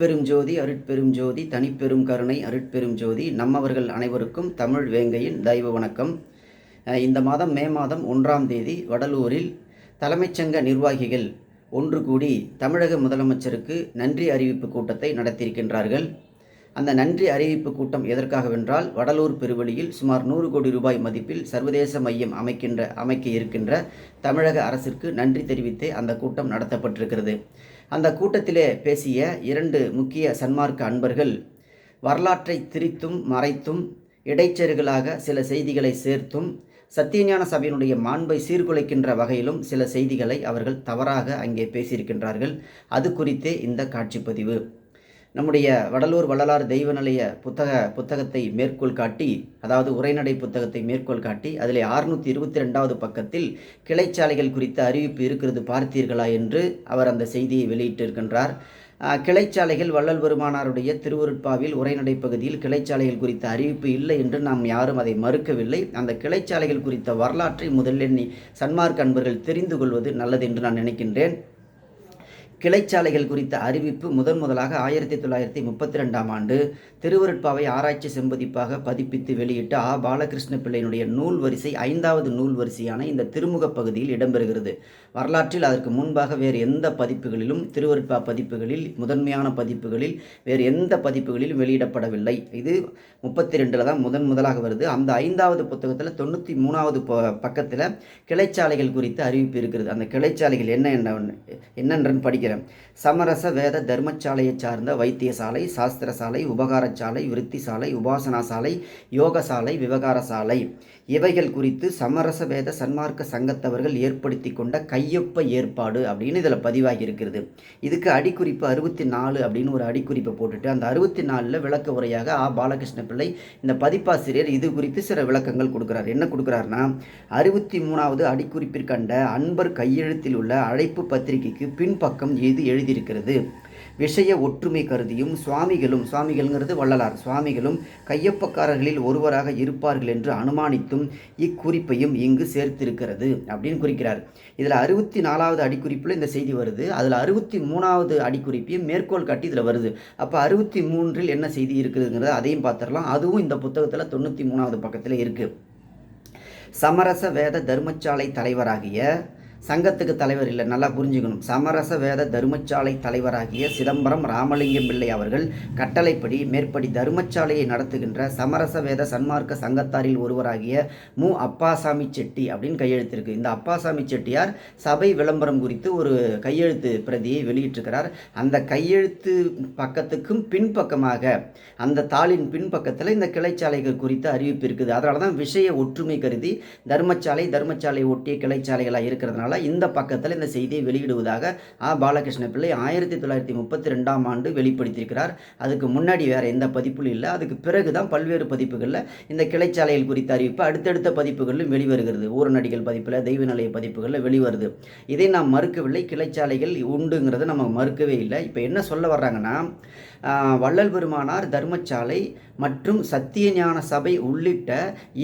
பெரும் ஜோதி அருட்பெரும் ஜோதி தனிப்பெரும் கருணை அருட்பெரும் ஜோதி நம்மவர்கள் அனைவருக்கும் தமிழ் வேங்கையின் தெய்வ வணக்கம். இந்த மாதம் மே மாதம் 1ஆம் தேதி வடலூரில் தலைமைச் சங்க நிர்வாகிகள் ஒன்று கூடி தமிழக முதலமைச்சருக்கு நன்றி அறிவிப்பு கூட்டத்தை நடத்தியிருக்கின்றார்கள். அந்த நன்றி அறிவிப்பு கூட்டம் எதற்காகவென்றால், வடலூர் பெருவழியில் சுமார் 100 கோடி ரூபாய் மதிப்பில் சர்வதேச மையம் அமைக்க இருக்கின்ற தமிழக அரசிற்கு நன்றி தெரிவித்தே அந்த கூட்டம் நடத்தப்பட்டிருக்கிறது. அந்த கூட்டத்திலே பேசிய 2 முக்கிய சன்மார்க்க அன்பர்கள் வரலாற்றை திரித்தும் மறைத்தும் இடைச்செருகலாக சில செய்திகளை சேர்த்தும் சத்தியஞான சபையினுடைய மாண்பை சீர்குலைக்கின்ற வகையிலும் சில செய்திகளை அவர்கள் தவறாக அங்கே பேசியிருக்கின்றார்கள். அது குறித்தே இந்த காட்சிப்பதிவு. நம்முடைய வடலூர் வள்ளலார் தெய்வநிலைய புத்தகத்தை மேற்கோள் காட்டி, அதாவது உரைநடை புத்தகத்தை மேற்கோள் காட்டி அதில் 622வது பக்கத்தில் கிளைச்சாலைகள் குறித்த அறிவிப்பு இருக்கிறது பார்த்தீர்களா என்று அவர் அந்த செய்தியை வெளியிட்டிருக்கின்றார். கிளைச்சாலைகள் வள்ளல் பெருமானாருடைய திருவருட்பாவில் உரைநடை பகுதியில் கிளைச்சாலைகள் குறித்த அறிவிப்பு இல்லை என்று நாம் யாரும் அதை மறுக்கவில்லை. அந்த கிளைச்சாலைகள் குறித்த வரலாற்றை முதலில் சன்மார்க்க அன்பர்கள் தெரிந்து கொள்வது நல்லது என்று நான் நினைக்கின்றேன். கிளைச்சாலைகள் குறித்த அறிவிப்பு முதலாக 1932ஆம் ஆண்டு திருவருட்பாவை ஆராய்ச்சி செம்பதிப்பாக பதிப்பித்து வெளியிட்ட பாலகிருஷ்ண பிள்ளையினுடைய நூல் வரிசை 5வது நூல் வரிசையான இந்த திருமுக பகுதியில் இடம்பெறுகிறது. வரலாற்றில் அதற்கு முன்பாக வேறு எந்த பதிப்புகளிலும், திருவருட்பா பதிப்புகளில், முதன்மையான பதிப்புகளில், வேறு எந்த பதிப்புகளிலும் வெளியிடப்படவில்லை. இது 32ல் தான் முதலாக வருது. அந்த 5வது புத்தகத்தில் 93வது பக்கத்தில் கிளைச்சாலைகள் குறித்த அறிவிப்பு இருக்கிறது. அந்த கிளைச்சாலைகள் என்னென்னு படிக்க சமரச வேத தர்மசாலையை சார்ந்த வைத்தியசாலை, சாஸ்திரசாலை, உபகாரசாலை, விருத்திசாலை, உபாசனா சாலை, யோகசாலை, விவகாரசாலை இவைகள் குறித்து சமரச வேத சன்மார்க்க சங்கத்தவர்கள் ஏற்படுத்தி கொண்ட கையொப்ப ஏற்பாடு அப்படின்னு இதில் பதிவாகி இருக்கிறது. இதுக்கு அடிக்குறிப்பு 64 அப்படின்னு ஒரு அடிக்குறிப்பை போட்டுட்டு அந்த 64ல் விளக்க உரையாக பாலகிருஷ்ண பிள்ளை இந்த பதிப்பாசிரியர் இது குறித்து சில விளக்கங்கள் கொடுக்குறார். என்ன கொடுக்குறாருன்னா, 63வது அடிக்குறிப்பிற்கண்ட அன்பர் கையெழுத்தில் உள்ள அழைப்பு பத்திரிகைக்கு பின்பக்கம் இது எழுதியிருக்கிறது. விஷய ஒற்றுமை கருதியும் சுவாமிகள்ங்கிறது வள்ளலார், சுவாமிகளும் கையொப்பக்காரர்களில் ஒருவராக இருப்பார்கள் என்று அனுமானித்தும் இக்குறிப்பையும் இங்கு சேர்த்திருக்கிறது அப்படின்னு குறிக்கிறார். இதில் 64வது அடிக்குறிப்பில் இந்த செய்தி வருது. அதில் 63வது அடிக்குறிப்பையும் மேற்கோள் காட்டி இதில் வருது. அப்போ 63ல் என்ன செய்தி இருக்குதுங்கிறத அதையும் பார்த்துடலாம். அதுவும் இந்த புத்தகத்தில் 93வது பக்கத்தில் இருக்குது. சமரச வேத தர்மசாலை தலைவராகிய, சங்கத்துக்கு தலைவர் இல்லை, நல்லா புரிஞ்சுக்கணும், சமரச வேத தர்மசாலை தலைவராகிய சிதம்பரம் ராமலிங்கம் பிள்ளை அவர்கள் கட்டளைப்படி மேற்படி தர்மசாலையை நடத்துகின்ற சமரச வேத சன்மார்க்க சங்கத்தாரில் ஒருவராகிய அப்பாசாமி செட்டி அப்படின்னு கையெழுத்திருக்கு. இந்த அப்பாசாமி செட்டியார் சபை விளம்பரம் குறித்து ஒரு கையெழுத்து பிரதியை வெளியிட்டிருக்கிறார். அந்த கையெழுத்து பக்கத்துக்கும் பின்பக்கமாக, அந்த தாளின் பின்பக்கத்தில் இந்த கிளைச்சாலைகள் குறித்த அறிவிப்பு இருக்குது. அதனால தான் விஷய ஒற்றுமை கருதி தர்மசாலை ஒட்டிய கிளைச்சாலைகளாக இருக்கிறதுனால இந்த பக்கத்தில் இந்த செய்தியை வெளியிடுவதாக பாலகிருஷ்ண பிள்ளை 1932ஆம் ஆண்டு வெளிப்படுத்தியிருக்கிறார். அதுக்கு முன்னாடி வேற எந்த பதிப்பும் இல்லை. அதுக்கு பிறகுதான் பல்வேறு பதிப்புகளில் இந்த கிளைச்சாலைகள் குறித்த அறிவிப்பு அடுத்தடுத்த பதிப்புகளிலும் வெளிவருகிறது. ஊரநடிகள் பதிப்பில், தெய்வநிலைய பதிப்புகளில் வெளிவருது. இதை நாம் மறுக்கவில்லை. கிளைச்சாலைகள் உண்டுங்கிறத நம்ம மறுக்கவே இல்லை. இப்போ என்ன சொல்ல வர்றாங்கன்னா, வள்ளல் பெருமானார் தர்மசாலை மற்றும் சத்தியஞான சபை உள்ளிட்ட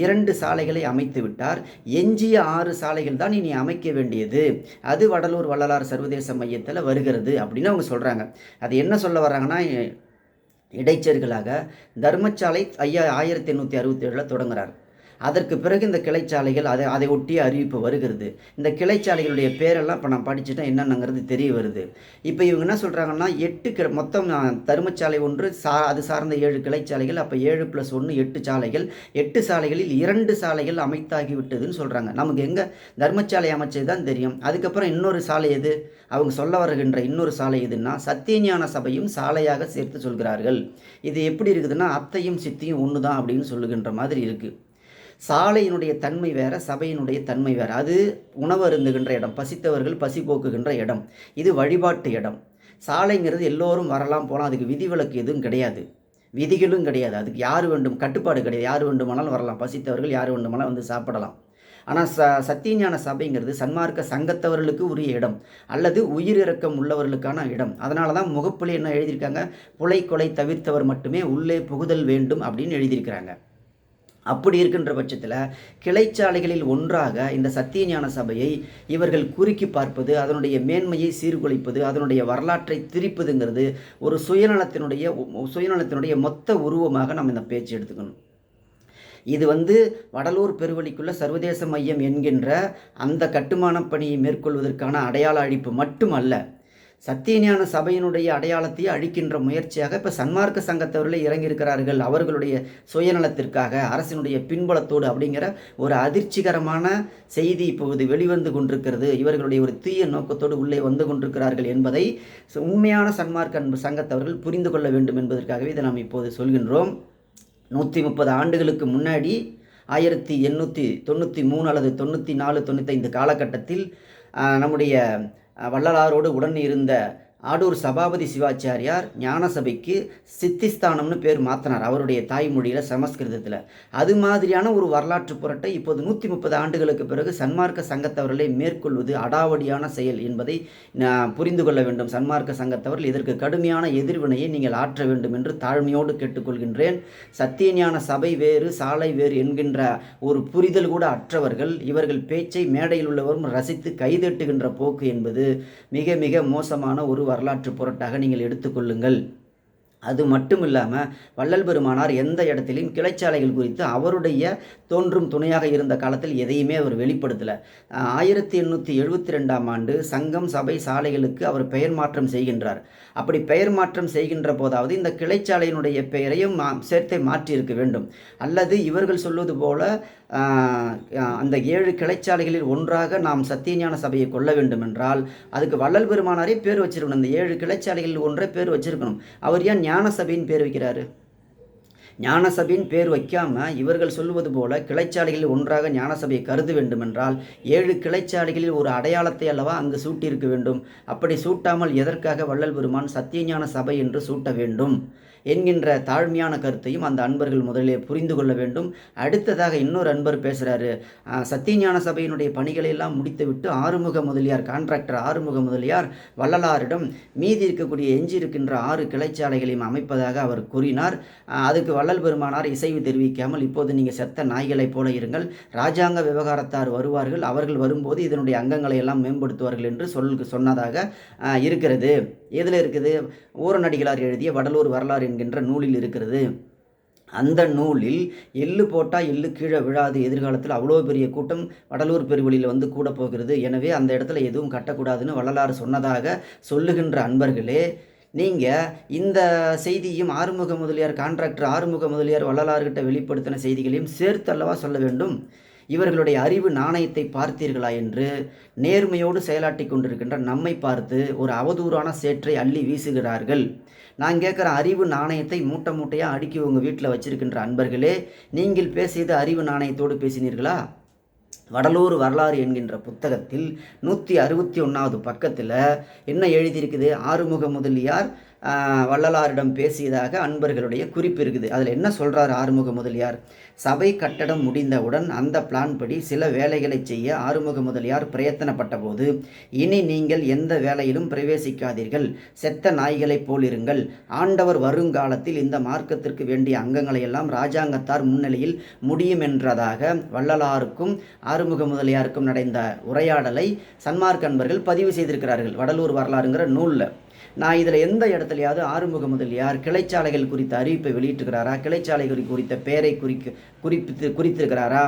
2 சாலைகளை அமைத்து விட்டார். எஞ்சிய 6 சாலைகள் தான் இனி அமைக்க வேண்டியது. அது வடலூர் வள்ளலார் சர்வதேச மையத்தில் வருகிறது அப்படின்னு அவங்க சொல்கிறாங்க. அது என்ன சொல்ல வர்றாங்கன்னா, இடைச்செருகலாக தர்மசாலை 1867 தொடங்குறார். அதற்கு பிறகு இந்த கிளைச்சாலைகள் அதை ஒட்டிய அறிவிப்பு வருகிறது. இந்த கிளைச்சாலைகளுடைய பேரெல்லாம் இப்போ நான் படிச்சுட்டா என்னென்னங்கிறது தெரிய வருது. இப்போ இவங்க என்ன சொல்கிறாங்கன்னா, 8 மொத்தம் தர்மசாலை ஒன்று அது சார்ந்த 7 கிளைச்சாலைகள். அப்போ 7 + 1 8 சாலைகள். 8 சாலைகளில் 2 சாலைகள் அமைத்தாகிவிட்டதுன்னு சொல்கிறாங்க. நமக்கு எங்கே தர்மசாலை அமைச்சது தான் தெரியும். அதுக்கப்புறம் இன்னொரு சாலை எது, அவங்க சொல்ல வருகின்ற இன்னொரு சாலை எதுன்னா, சத்தியஞான சபையும் சாலையாக சேர்த்து சொல்கிறார்கள். இது எப்படி இருக்குதுன்னா, அத்தையும் சித்தியும் ஒன்று தான் அப்படின்னு சொல்லுகின்ற மாதிரி இருக்குது. சாலையினுடைய தன்மை வேற, சபையினுடைய தன்மை வேற. அது உணவு அருந்துகின்ற இடம், பசித்தவர்கள் பசி போக்குகின்ற இடம். இது வழிபாட்டு இடம். சாலைங்கிறது எல்லோரும் வரலாம் போகலாம், அதுக்கு விதிவிலக்கு எதுவும் கிடையாது, விதிகளும் கிடையாது. அதுக்கு யார் வேண்டும் கட்டுப்பாடு கிடையாது. யார் வேண்டுமானாலும் வரலாம், பசித்தவர்கள் யார் வேண்டுமானாலும் வந்து சாப்பிடலாம். ஆனால் சத்தியஞான சபைங்கிறது சன்மார்க்க சங்கத்தவர்களுக்கு உரிய இடம், அல்லது உயிரிறக்கம் உள்ளவர்களுக்கான இடம். அதனால தான் முகப்புல என்ன எழுதியிருக்காங்க, புலை கொலை தவிர்த்தவர் மட்டுமே உள்ளே புகுதல் வேண்டும் அப்படின்னு எழுதியிருக்கிறாங்க. அப்படி இருக்கின்ற பட்சத்தில் கிளைச்சாலைகளில் ஒன்றாக இந்த சத்தியஞான சபையை இவர்கள் குறுக்கி பார்ப்பது, அதனுடைய மேன்மையை சீர்குலைப்பது, அதனுடைய வரலாற்றை திரிப்பதுங்கிறது ஒரு சுயநலத்தினுடைய மொத்த உருவமாக நம்ம இந்த பேச்சு எடுத்துக்கணும். இது வடலூர் பெருவழிக்குள்ள சர்வதேச மையம் என்கின்ற அந்த கட்டுமான பணியை மேற்கொள்வதற்கான அடையாள அழிப்பு மட்டுமல்ல, சத்தியஞான சபையினுடைய அடையாளத்தையே அழிக்கின்ற முயற்சியாக இப்போ சன்மார்க்க சங்கத்தவர்களே இறங்கியிருக்கிறார்கள். அவர்களுடைய சுயநலத்திற்காக அரசினுடைய பின்பலத்தோடு அப்படிங்கிற ஒரு அதிர்ச்சிகரமான செய்தி இப்போது வெளிவந்து கொண்டிருக்கிறது. இவர்களுடைய ஒரு தீய நோக்கத்தோடு உள்ளே வந்து கொண்டிருக்கிறார்கள் என்பதை உண்மையான சன்மார்க்க சங்கத்தவர்கள் புரிந்து கொள்ள வேண்டும் என்பதற்காகவே இதை நாம் இப்போது சொல்கின்றோம். 130 ஆண்டுகளுக்கு முன்னாடி 1893 அல்லது 94, 95 காலகட்டத்தில் நம்முடைய வள்ளலாரோடு உடன் இருந்த ஆடூர் சபாபதி சிவாச்சாரியார் ஞானசபைக்கு சித்திஸ்தானம்னு பேர் மாற்றினார், அவருடைய தாய்மொழியில் சமஸ்கிருதத்தில். அது மாதிரியான ஒரு வரலாற்று புரட்டை இப்போது 130 ஆண்டுகளுக்கு பிறகு சன்மார்க்க சங்கத்தவர்களை மேற்கொள்வது அடாவடியான செயல் என்பதை புரிந்து கொள்ள வேண்டும். சன்மார்க்க சங்கத்தவர்கள் இதற்கு கடுமையான எதிர்வினையை நீங்கள் ஆற்ற வேண்டும் என்று தாழ்மையோடு கேட்டுக்கொள்கின்றேன். சத்தியஞான சபை வேறு சாலை வேறு என்கின்ற ஒரு புரிதல் கூட அற்றவர்கள் இவர்கள் பேச்சை மேடையில் உள்ளவரும் ரசித்து கைதட்டுகின்ற போக்கு என்பது மிக மிக மோசமான ஒரு வரலாற்று புரட்டாக நீங்கள் எடுத்துக்கொள்ளுங்கள். அது மட்டும் இல்லாமல் வள்ளல் பெருமானார் எந்த இடத்திலையும் கிளைச்சாலைகள் குறித்து அவருடைய தோன்றும் துணையாக இருந்த காலத்தில் எதையுமே அவர் வெளிப்படுத்தலை. 1872ஆம் ஆண்டு சங்கம் சபை சாலைகளுக்கு அவர் பெயர் மாற்றம் செய்கின்றார். அப்படி பெயர் மாற்றம் செய்கின்ற போதாவது இந்த கிளைச்சாலையினுடைய பெயரையும் சேர்த்தே மாற்றியிருக்க வேண்டும். அல்லது இவர்கள் சொல்வது போல அந்த 7 கிளைச்சாலைகளில் ஒன்றாக நாம் சத்தியஞான சபையை கொள்ள வேண்டும் என்றால் அதுக்கு வள்ளல் பெருமானாரே பேர் வச்சிருக்கணும். அந்த 7 கிளைச்சாலைகளில் ஒன்றே பேர் வச்சிருக்கணும். அவர் ஏன் ஞான சபையின் பேர் வைக்கிறாரு? ஞான சபையின் பேர் வைக்காமல் இவர்கள் சொல்லுவது போல கிளைச்சாலைகளில் ஒன்றாக ஞான சபையை கருத வேண்டும் என்றால் 7 கிளைச்சாலைகளில் ஒரு அடையாளத்தை அல்லவா அங்கு சூட்டியிருக்க வேண்டும். அப்படி சூட்டாமல் எதற்காக வள்ளல் பெருமான் சத்தியஞான சபை என்று சூட்ட வேண்டும் என்கின்ற தாழ்மையான கருத்தையும் அந்த அன்பர்கள் முதலிலே புரிந்து கொள்ள வேண்டும். அடுத்ததாக இன்னொரு அன்பர் பேசுகிறாரு, சத்தியஞான சபையினுடைய பணிகளை எல்லாம் முடித்துவிட்டு ஆறுமுக முதலியார் கான்ட்ராக்டர் ஆறுமுக முதலியார் வள்ளலாரிடம் மீதி இருக்கக்கூடிய எஞ்சி இருக்கின்ற 6 கிளைச்சாலைகளையும் அமைப்பதாக அவர் கூறினார். அதுக்கு வள்ளல் பெருமானார் இசைவு தெரிவிக்காமல் இப்போது நீங்கள் செத்த நாய்களைப் போல இருங்கள், இராஜாங்க விவகாரத்தார் வருவார்கள், அவர்கள் வரும்போது இதனுடைய அங்கங்களை எல்லாம் மேம்படுத்துவார்கள் என்று சொன்னதாக இருக்கிறது. எதில் இருக்குது? ஊரநடிகளார் எழுதிய வடலூர் வரலாறு என்கின்ற நூலில் இருக்கிறது. அந்த நூலில் எள்ளு போட்டால் எள்ளு கீழே விழாது, எதிர்காலத்தில் அவ்வளோ பெரிய கூட்டம் வடலூர் பெருவழியில் கூட போகிறது, எனவே அந்த இடத்துல எதுவும் கட்டக்கூடாதுன்னு வள்ளலார் சொன்னதாக சொல்லுகின்ற அன்பர்களே, நீங்கள் இந்த செய்தியும் ஆறுமுக முதலியார் கான்ட்ராக்டர் ஆறுமுக முதலியார் வள்ளலார்கிட்ட வெளிப்படுத்தின செய்திகளையும் சேர்த்தல்லவா சொல்ல வேண்டும். இவர்களுடைய அறிவு நாணயத்தை பார்த்தீர்களா என்று நேர்மையோடு செயலாட்டி கொண்டிருக்கின்ற நம்மை பார்த்து ஒரு அவதூறான சேற்றை அள்ளி வீசுகிறார்கள். நான் கேட்குற அறிவு நாணயத்தை மூட்டை மூட்டையாக அடுக்கி உங்கள் வீட்டில் வச்சிருக்கின்ற அன்பர்களே, நீங்கள் பேசியது அறிவு நாணயத்தோடு பேசினீர்களா? வடலூர் வரலாறு என்கின்ற புத்தகத்தில் 161வது பக்கத்தில் என்ன எழுதியிருக்குது? ஆறுமுக முதலியார் வள்ளலாரிடம் பேசியதாக அன்பர்களுடைய குறிப்பு இருக்குது. அதில் என்ன சொல்கிறார் ஆறுமுக முதலியார்? சபை கட்டடம் முடிந்தவுடன் அந்த பிளான் படி சில வேலைகளை செய்ய ஆறுமுக முதலியார் பிரயத்தனப்பட்ட போது, இனி நீங்கள் எந்த வேலையிலும் பிரவேசிக்காதீர்கள், செத்த நாய்களைப் போலிருங்கள், ஆண்டவர் வருங்காலத்தில் இந்த மார்க்கத்திற்கு வேண்டிய அங்கங்களை எல்லாம் இராஜாங்கத்தார் முன்னிலையில் முடியும் என்றதாக வள்ளலாருக்கும் ஆறுமுக முதலியாருக்கும் நடந்த உரையாடலை சன்மார்க்க அன்பர்கள் பதிவு செய்திருக்கிறார்கள் வடலூர் வரலாறுங்கிற நூலில். நான் இதில் எந்த இடத்துலையாவது ஆறுமுக முதலியார் கிளைச்சாலைகள் குறித்த அறிவிப்பை வெளியிட்டிருக்கிறாரா? கிளைச்சாலைகள் குறித்த பெயரை குறித்திருக்கிறாரா?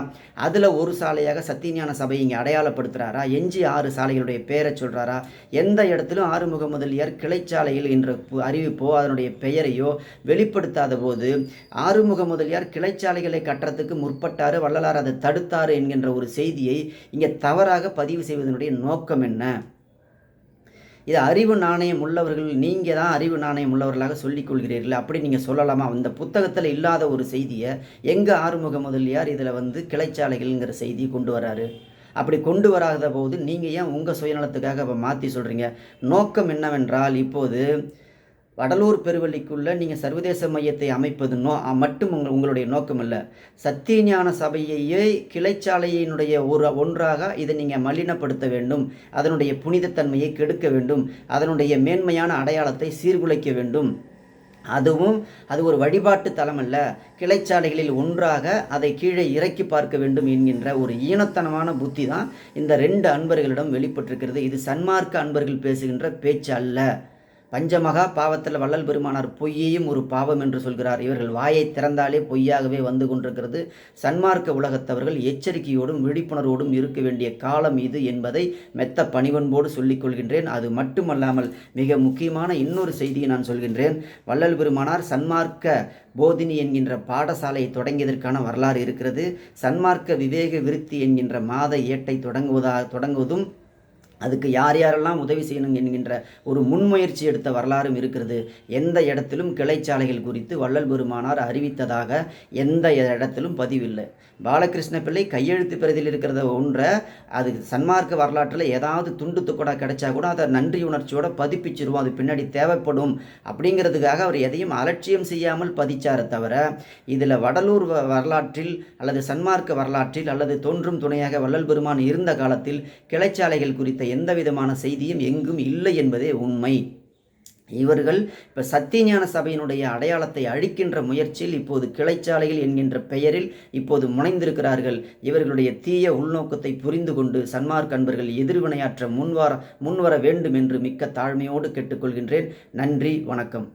அதில் ஒரு சாலையாக சத்தியஞான சபை இங்கே அடையாளப்படுத்துகிறாரா? எஞ்சி 6 சாலைகளுடைய பெயரை சொல்கிறாரா? எந்த இடத்திலும் ஆறுமுக முதலியார் கிளைச்சாலையில் என்ற அறிவிப்போ அதனுடைய பெயரையோ வெளிப்படுத்தாத போது ஆறுமுக முதலியார் கிளைச்சாலைகளை கட்டுறதுக்கு முற்பட்டார், வள்ளலார் அதை தடுத்தார் என்கின்ற ஒரு செய்தியை இங்கே தவறாக பதிவு செய்வதனுடைய நோக்கம் என்ன? இது அறிவு நாணயம் உள்ளவர்கள், நீங்கள் தான் அறிவு நாணயம் உள்ளவர்களாக சொல்லிக் கொள்கிறீர்கள், அப்படி நீங்கள் சொல்லலாமா? அந்த புத்தகத்தில் இல்லாத ஒரு செய்தியை எங்கே ஆறுமுக முதலியார் இதில் கிளைச்சாலைகள்ங்கிற செய்தியை கொண்டு வராரு? அப்படி கொண்டு வராத போது நீங்கள் ஏன் உங்கள் சுயநலத்துக்காக மாற்றி சொல்கிறீங்க? நோக்கம் என்னவென்றால், இப்போது வடலூர் பெருவழிக்குள்ளே நீங்கள் சர்வதேச மையத்தை அமைப்பது மட்டும் உங்களுடைய நோக்கம் இல்லை. சத்தியஞான சபையையே கிளைச்சாலையினுடைய ஒன்றாக இதை நீங்கள் மலினப்படுத்த வேண்டும், அதனுடைய புனிதத்தன்மையை கெடுக்க வேண்டும், அதனுடைய மேன்மையான அடையாளத்தை சீர்குலைக்க வேண்டும். அது ஒரு வழிபாட்டு தலம் அல்ல, கிளைச்சாலைகளில் ஒன்றாக அதை கீழே இறக்கி பார்க்க வேண்டும் என்கின்ற ஒரு ஈனத்தனமான புத்தி தான் இந்த 2 அன்பர்களிடம் வெளிப்பட்டிருக்கிறது. இது சன்மார்க்க அன்பர்கள் பேசுகின்ற பேச்சு அல்ல. பஞ்சமகா பாவத்தில் வள்ளல் பெருமானார் பொய்யையும் ஒரு பாவம் என்று சொல்கிறார். இவர்கள் வாயை திறந்தாலே பொய்யாகவே வந்து கொண்டிருக்கிறது. சன்மார்க்க உலகத்தவர்கள் எச்சரிக்கையோடும் விழிப்புணர்வோடும் இருக்க வேண்டிய காலம் இது என்பதை மெத்த பணிவன்போடு சொல்லிக் கொள்கின்றேன். அது மட்டுமல்லாமல் மிக முக்கியமான இன்னொரு செய்தியை நான் சொல்கின்றேன். வள்ளல் பெருமானார் சன்மார்க்க போதினி என்கின்ற பாடசாலையை தொடங்கியதற்கான வரலாறு இருக்கிறது. சன்மார்க்க விவேக விருத்தி என்கின்ற மாத ஏட்டை தொடங்குவதும் அதுக்கு யார் யாரெல்லாம் உதவி செய்யணும் என்கின்ற ஒரு முன்முயற்சி எடுத்த வரலாறும் இருக்கிறது. எந்த இடத்திலும் கிளைச்சாலைகள் குறித்து வள்ளல் பெருமானார் அறிவித்ததாக எந்த இடத்திலும் பதிவில்லை. பாலகிருஷ்ண பிள்ளை கையெழுத்து பிரதியில் இருக்கிறத ஒன்றை அது சன்மார்க்க வரலாற்றில் ஏதாவது துண்டு துக்கடா கிடைச்சா கூட அதை நன்றி உணர்ச்சியோட பதிப்பிச்சிருவோம், அது பின்னாடி தேவைப்படும் அப்படிங்கிறதுக்காக அவர் எதையும் அலட்சியம் செய்யாமல் பதிச்சார தவிர இதில் வடலூர் வரலாற்றில் அல்லது சன்மார்க்க வரலாற்றில் அல்லது தோன்றும் துணையாக வள்ளல் பெருமான் இருந்த காலத்தில் கிளைச்சாலைகள் குறித்த எந்த விதமான செய்தியும் எங்கும் இல்லை என்பதே உண்மை. இவர்கள் இப்போ சத்தியஞான சபையினுடைய அடையாளத்தை அழிக்கின்ற முயற்சியில் இப்போது கிளைச்சாலைகள் என்கின்ற பெயரில் இப்போது முனைந்திருக்கிறார்கள். இவர்களுடைய தீய உள்நோக்கத்தை புரிந்து கொண்டு சன்மார்க்க அன்பர்கள் எதிர்வினையாற்ற முன்வர வேண்டும் என்று மிக்க தாழ்மையோடு கேட்டுக்கொள்கின்றேன். நன்றி, வணக்கம்.